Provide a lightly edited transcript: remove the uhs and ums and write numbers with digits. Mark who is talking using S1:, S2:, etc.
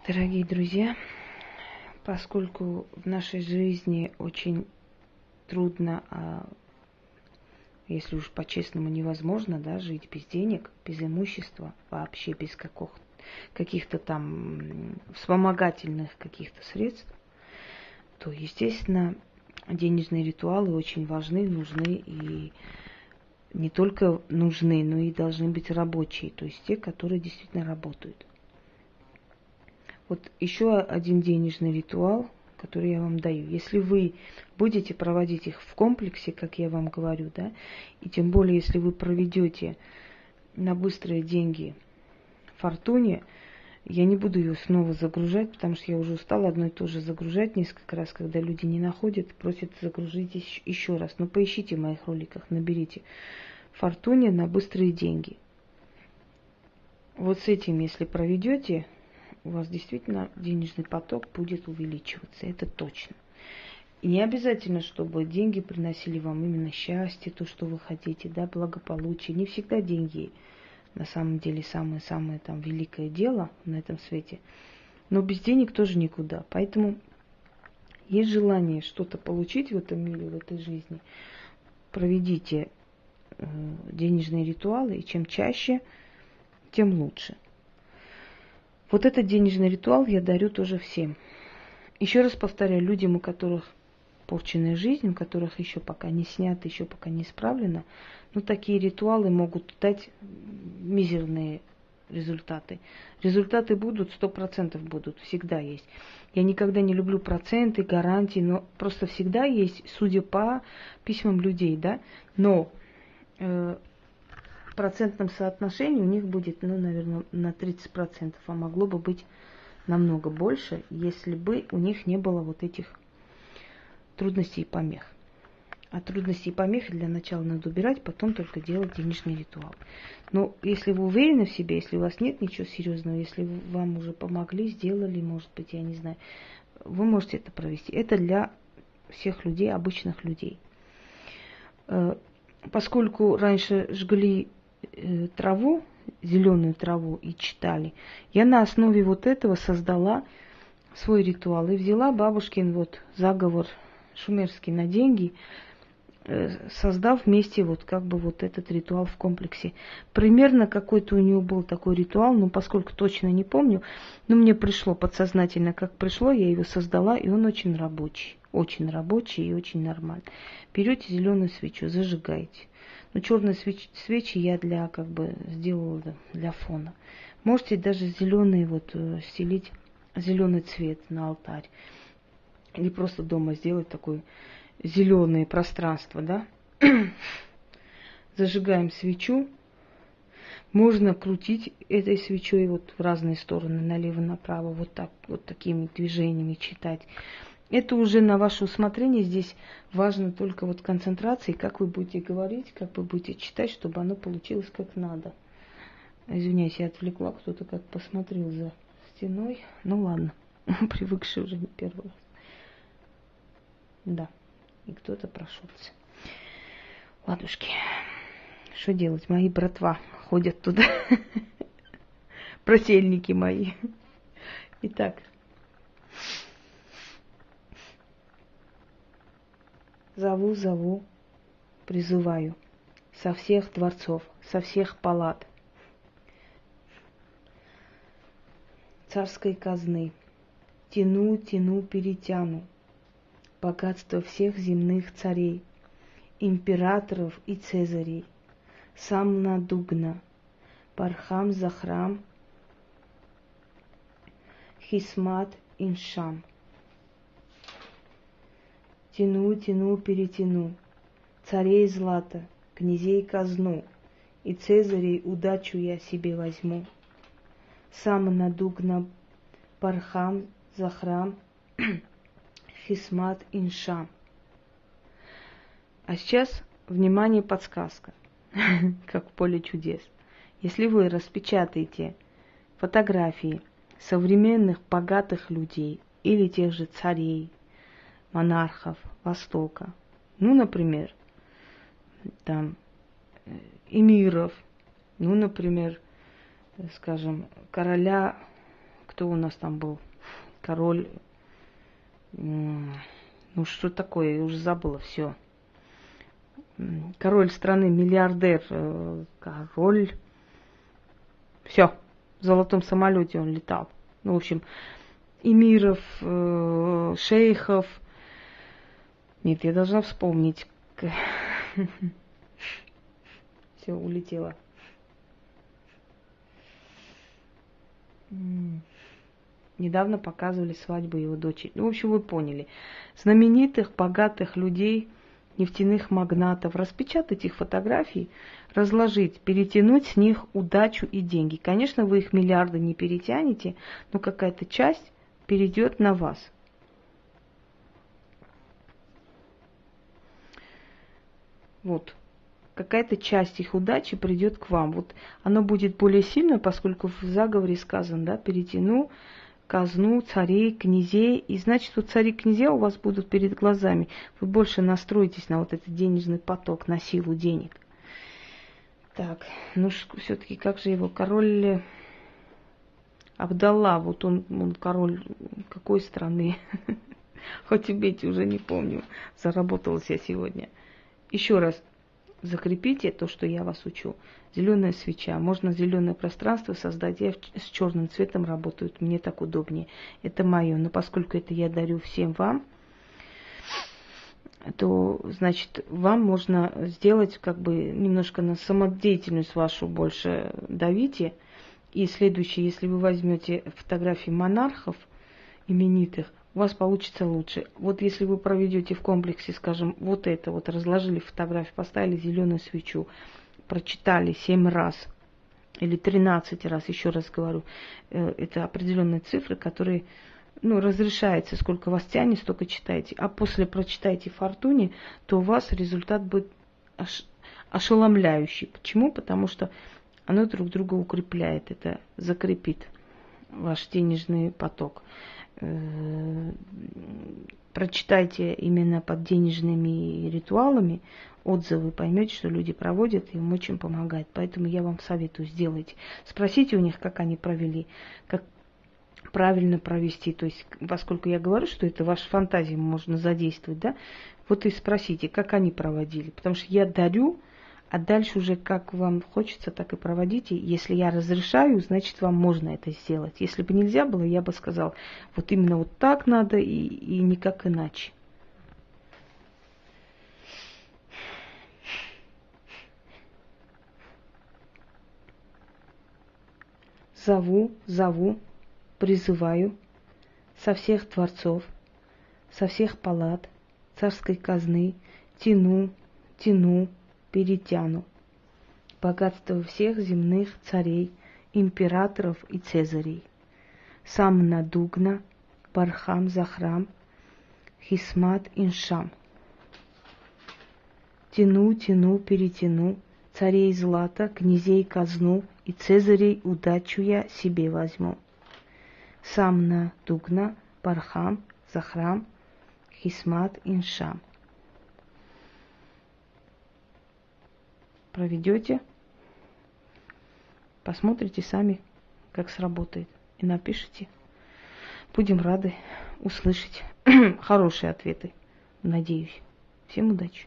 S1: Дорогие друзья, поскольку в нашей жизни очень трудно, если уж по-честному невозможно, да, жить без денег, без имущества, вообще без каких-то там вспомогательных каких-то средств, то, естественно, денежные ритуалы очень важны, нужны и не только нужны, но и должны быть рабочие, то есть те, которые действительно работают. Вот еще один денежный ритуал, который я вам даю. Если вы будете проводить их в комплексе, как я вам говорю, да, и тем более, если вы проведете на быстрые деньги фортуне, я не буду ее снова загружать, потому что я уже устала одно и то же загружать несколько раз, когда люди не находят, просят загрузить еще раз. Но поищите в моих роликах, наберите фортуне на быстрые деньги. Вот с этим, если проведете, у вас действительно денежный поток будет увеличиваться, это точно. И не обязательно, чтобы деньги приносили вам именно счастье, то, что вы хотите, да, благополучие. Не всегда деньги на самом деле самое-самое там великое дело на этом свете. Но без денег тоже никуда. Поэтому есть желание что-то получить в этом мире, в этой жизни. Проведите денежные ритуалы, и чем чаще, тем лучше. Вот этот денежный ритуал я дарю тоже всем. Еще раз повторяю, людям, у которых порченная жизнь, у которых еще пока не снято, еще пока не исправлено, но такие ритуалы могут дать мизерные результаты. Результаты будут, 100% будут, всегда есть. Я никогда не люблю проценты, гарантии, но просто всегда есть, судя по письмам людей, да, но в процентном соотношении у них будет, наверное, на 30%, а могло бы быть намного больше, если бы у них не было вот этих трудностей и помех. А трудности и помехи для начала надо убирать, потом только делать денежный ритуал. Но если вы уверены в себе, если у вас нет ничего серьезного, если вам уже помогли, сделали, может быть, я не знаю, вы можете это провести. Это для всех людей, обычных людей. Поскольку раньше жгли траву, зеленую траву и читали, я на основе вот этого создала свой ритуал и взяла бабушкин вот заговор шумерский на деньги, создав вместе вот как бы вот этот ритуал в комплексе. Примерно какой-то у нее был такой ритуал, но поскольку точно не помню, но мне пришло подсознательно, как пришло, я его создала, и он очень рабочий и очень нормальный. Берете зеленую свечу, зажигаете. Но черные свечи я как бы сделала для фона. Можете даже зеленый вот стелить, зеленый цвет на алтарь. Или просто дома сделать такое зеленое пространство, да. Зажигаем свечу. Можно крутить этой свечой вот в разные стороны, налево-направо, вот так, вот такими движениями читать. Это уже на ваше усмотрение. Здесь важно только вот концентрация, как вы будете говорить, как вы будете читать, чтобы оно получилось как надо. Извиняюсь, я отвлекла, кто-то как посмотрел за стеной. Ну ладно, привыкший уже не первый раз. Да, и кто-то прошелся. Ладушки, что делать? Мои братва ходят туда. Брательники мои. Итак. Зову, призываю со всех дворцов, со всех палат царской казны. Тяну, перетяну богатство всех земных царей, императоров и цезарей. Сам надугна, пархам захрам, хисмат иншам. Тяну, перетяну царей злато, князей казну, и цезарей удачу я себе возьму. Сам надугна, пархам захрам, хисмат иншам. А сейчас, внимание, подсказка, как в поле чудес. Если вы распечатаете фотографии современных богатых людей или тех же царей, монархов Востока, ну, например, там, эмиров, ну, например, скажем, короля, Кто у нас там был? Король. Ну что такое? Я уже забыла все. Король страны, миллиардер. Король. Все. В золотом самолете он летал. Ну, в общем, эмиров, шейхов. Нет, я должна вспомнить. Все, улетело. Недавно показывали свадьбу его дочери. Ну, в общем, вы поняли. Знаменитых, богатых людей, нефтяных магнатов, распечатать их фотографии, разложить, перетянуть с них удачу и деньги. Конечно, вы их миллиарды не перетянете, но какая-то часть перейдет на вас. Вот. Какая-то часть их удачи придет к вам. Вот оно будет более сильно, поскольку в заговоре сказано, да, перетяну казну царей, князей. И значит, вот цари и князья у вас будут перед глазами. Вы больше настроитесь на вот этот денежный поток, на силу денег. Так, ну все-таки как же его король Абдалла, вот он король какой страны? Хоть убейте, уже не помню. Заработалась я сегодня. Еще раз закрепите то, что я вас учу. Зеленая свеча. Можно зеленое пространство создать. Я с черным цветом работаю. Мне так удобнее. Это мое. Но поскольку это я дарю всем вам, то, значит, вам можно сделать как бы немножко на самодеятельность вашу больше давите. И следующее, если вы возьмете фотографии монархов именитых, у вас получится лучше. Вот если вы проведете в комплексе, скажем, вот это, вот разложили фотографию, поставили зеленую свечу, прочитали 7 раз или 13 раз, еще раз говорю, это определенные цифры, которые, ну, разрешается, сколько вас тянет, столько читайте. А после прочитайте фортуне, то у вас результат будет ошеломляющий. Почему? Потому что оно друг друга укрепляет, это закрепит ваш денежный поток. Прочитайте именно под денежными ритуалами отзывы, поймете, что люди проводят, и им очень помогает. Поэтому я вам советую, сделайте. Спросите у них, как они провели, как правильно провести. То есть, поскольку я говорю, что это ваши фантазии можно задействовать, да, вот и спросите, как они проводили. Потому что я дарю, а дальше уже как вам хочется, так и проводите. Если я разрешаю, значит, вам можно это сделать. Если бы нельзя было, я бы сказал, вот именно вот так надо и никак иначе. Зову, призываю со всех дворцов, со всех палат царской казны, тяну, перетяну богатство всех земных царей, императоров и цезарей. Сам Надугна, Бархам, Захрам, Хисмат, Иншам. Тяну, перетяну царей злата, князей казну и цезарей удачу я себе возьму. Сам Надугна, Бархам, Захрам, Хисмат, Иншам. Проведете, посмотрите сами, как сработает, и напишите. Будем рады услышать хорошие ответы, надеюсь. Всем удачи!